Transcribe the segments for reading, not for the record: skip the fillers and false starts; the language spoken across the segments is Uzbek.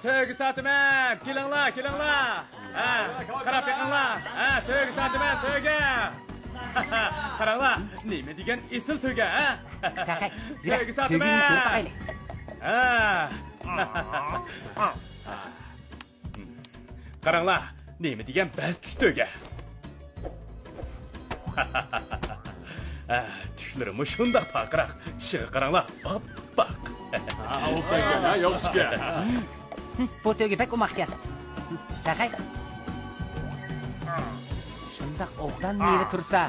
Tövbe satımen, kilinglar. Qarab beqinglar. Tövbe satımen, tövbe. Qaranglar, nima degan esil tövbe, Tövbe satımen. Qaranglar, nima degan bastik tövbe. Tüklerim şunda paqıraq. Tişiga qaranglar, bak. Yaxshi. Bu tövbe pek umaq-kan. Taqay. Shundaq o'qdan meni tursa,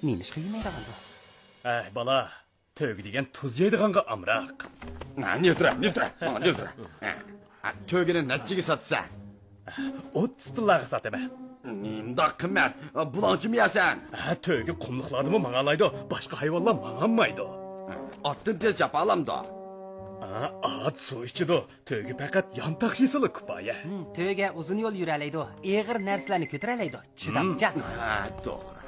Neymiş qiymaydi qoldi? Bala, tövbe degan tuz yeydiganqa amroq. Ne tura? Tövgeni nechiga satsa? 30 tillarga sotaman. Nimda qimmat? Bulanchi miyasan? Tövbe qumliqlardimi mang'alaydi, boshqa hayvonlar mang'anmaydi. Otdan tez chapalamda. At suv ichidi. Tövbe faqat yantoq yesili kifoya. Tövbe uzun yo'l yuralaydi, eg'ir narsalarni ko'taralaydi. Chidamcha. To'g'ri.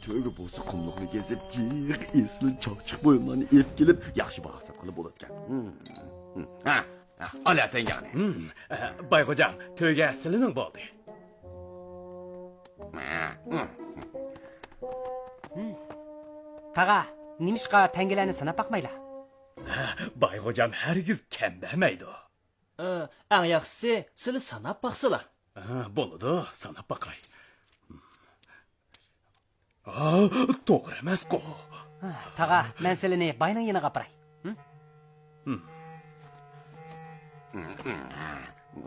Tövbe bo'lsa qumliqni kesib, jiq esli choqchiq bo'yimlarni ep kelib, yaxshi maqsad qilib bo'larkan. Olasan ya'ni. Bayxo'jam, tövbe silining bo'ldi. Taga, nimishqa tangalarni sanab baqmaylar? Bayxo'jam hargiz kambahmaydi. Eng yaxshisi sizlar sanab baqsizlar. Bo'ladi, sanab baqay. To'g'ri emas-ku. Taga, men sizlarni bayning yeniga aparay.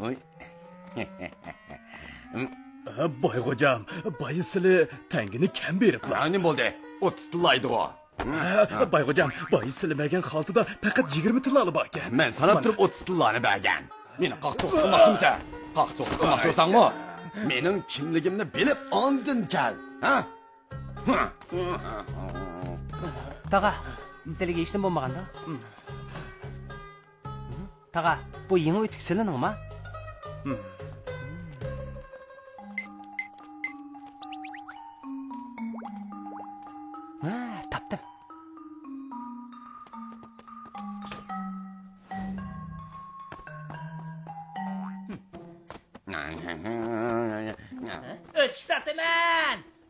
Oy. Bayxo'jam, bayisili tangini kam beriblar. Ne bo'ldi? 30 tillaydi o. Bayxo'jam, bayisilimagan holda faqat 20 tillali bor ekan. Men sanab turib 30 tillani bergan. Meni qaqto'qilmoqchimisan? Qaqto'qilmoqchisanmi? Mening kimligimni bilib ondin kel, ha? Taga, sizlarga hech nima bo'lmaganda? Taga, bu yangi o'tib siliningmi? Tapdim.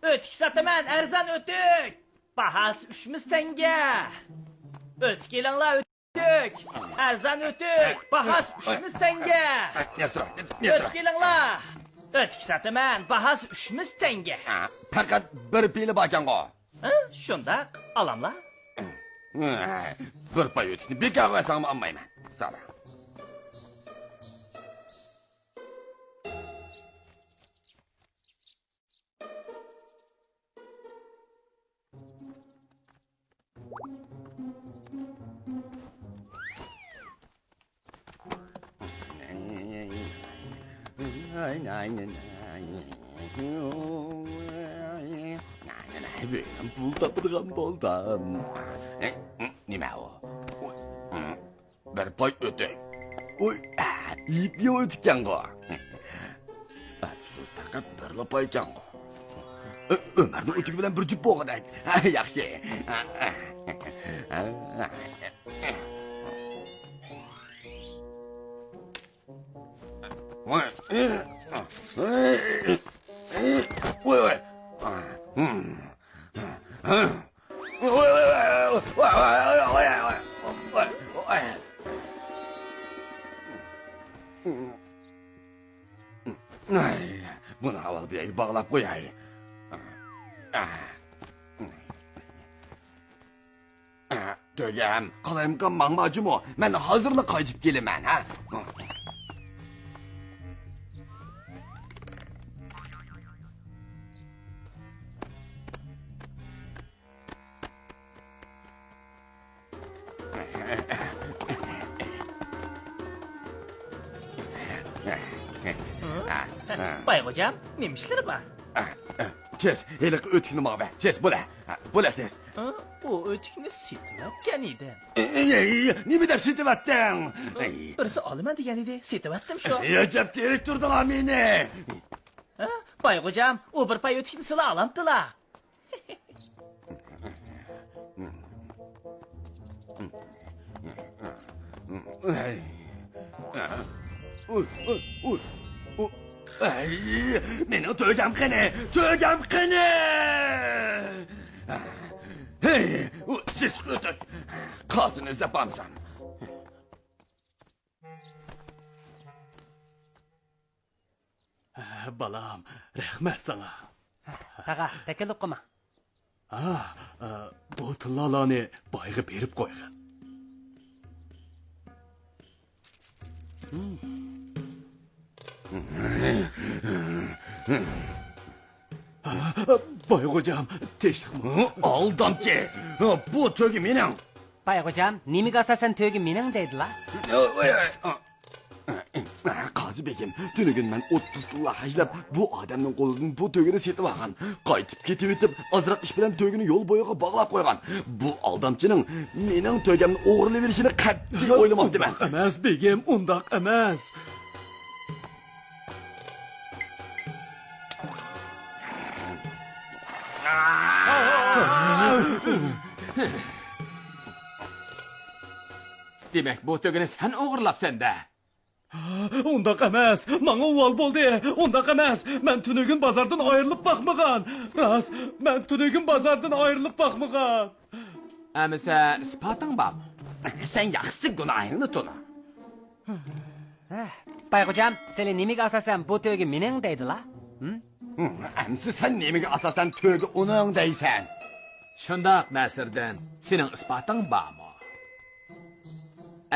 Ötük sataman, arzon ötük. Bahası 3000 tenge. Ötük kelinglar, ötük. Arzon ötük. Bahası 3000 tenge. Ötük kelinglar. Ötük sataman, bahası 3000 tenge. Faqat bir pili borkan-ku. Shundaq, alamlar. Bir pay ötükni bekor qo'ysam olmayman. Sara. Ben pul topadigan bo'ldim. Nima u? Bir pay o'tay. Oy, ip yo'tgan-ku. Faqat bir pay ekan-ku. Ömerning o'tigi bilan bir jup bo'g'adak. Yaxshi. Voy. Buni avval bir bağlab qo'yay. Togam, qalayimqan mangmajimi? Men hozirla qaytib kelaman, ha? Bayxo'jam, nima ishlari bor? Tez, eliq o'tini ma'ba. Tez bo'la. Bo'la tez. bu ötükünü setivatgan edim. Nima deb setivatding? Birisi olaman degan edi, setivatdim shu. Ajab terik turdinglar meni. Boyxo'jam, u bir pay o'tükni sila olamdilar. Mening to'gam qani? To'gam qani? Hey, siz o'tib. Qozini izlab bormisan? Balam, rahmat sana. Tağa, takılıp qılma. Bu tillalarni boyga berib qo'ygan. Boyxo'jam, tinchlikmi? Aldamchi. Bu to'gi mening. Boyxo'jam, nimaga asosan to'gi mening deydilar? Qozi begim, tunigun men 30 yillar hajlab bu odamning qo'lidan bu to'gini setib olgan. Qaytib ketib etib, azroq ish bilan to'gini yo'l bo'yiga bog'lab qo'ygan. Bu aldamchining mening to'gamni o'g'irlab berishini qat'iy o'ylamabdiman. Emas begim, undaq emas. Demek bu tögünü sen o'g'irlabsan-da. Undaq emas. Manga uvol bo'ldi. Undaq emas. Men tunugin bozordan ayrilib baxmagan. Rost, men tunugin bozordan ayrilib baxmagan. Amisa ispating bormi? Sen yaxshi gunohingni to'la. Boyxo'jam, seni nimaga asosan bu to'gi mening deydilar? Amsi sen nemiga asosan to'gi uning deysan? Shundoq nasirdin, sening ispating bormi?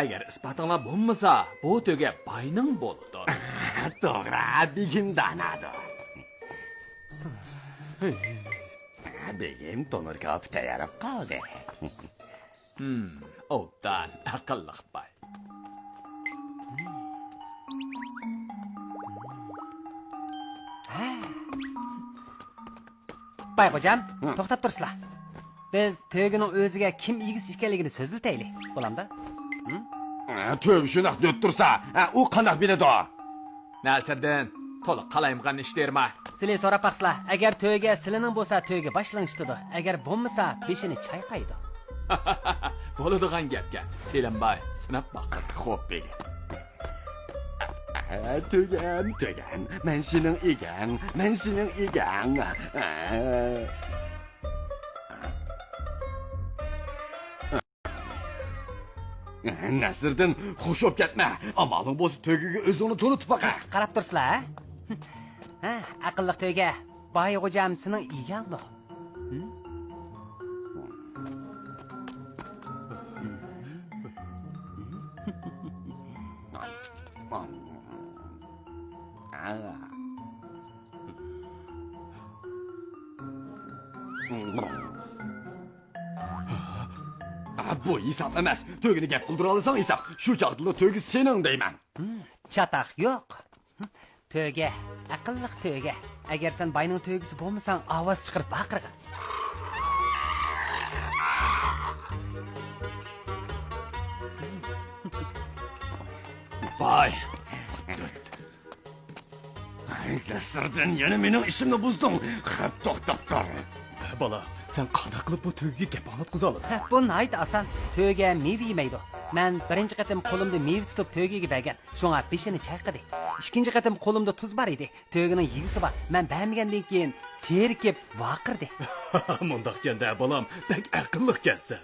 Agar ispatinglar bo'lmasa, bu to'ga bayning bo'ladi. To'g'ri, begim danadi. Begim to'mirga olib tayyorab qoldi. Obdan aqlli bay. Boyxo'jam, to'xtab tursizlar. Biz to'gining o'ziga kim egisi ekanligini so'ziltaylik. Bo'lamda? To'g shunaq deb tursa, u qanaq biladi? Nasirdin, to'liq qalayimgan ish derma. Sizlar so'rab baqsizlar. Agar to'giga silining bo'lsa, to'gi boshlanishdi. Agar bo'lmasa, peshini chayqaydi. Bo'ladigan gapga. Selinbay, sinab baqsin. Xo'p, begim. To'gam, men sening egang, men sening egang. Nasirdin, xush bo'lib ketma. Amaling bo'lsa to'giga o'zini to'nitib baqa. Qarab tursizlar, ha? Aqlli to'ga. Boyxo'jam sening egangmi? Bu hisob emas. To'gini gap qildira olasan hisob. Shu chaqdilla to'gi sening deyman. Chataq yo'q. To'ga, aqlli to'ga. Agar sen bayning to'gisi bo'lmasang, ovoz chiqarib baqirgin. Bay. Nasirdin, yana mening ishimni buzding. Xat to'xtab tur. Bala, sen qanday qilib bu to'giga gap anlatqiza olasan? Bu nayt asan. To'ga meva yemaydi. Men birinchi qatim qo'limda meva tutib to'giga bergan. Shunga peshini chayqadi. Ikkinchi qatim qo'limda tuz bor edi. To'gining yigisi bor. Men bermagandan keyin terkib vaqirdi. Mundaq ganda balam, bak aqlli ekansan.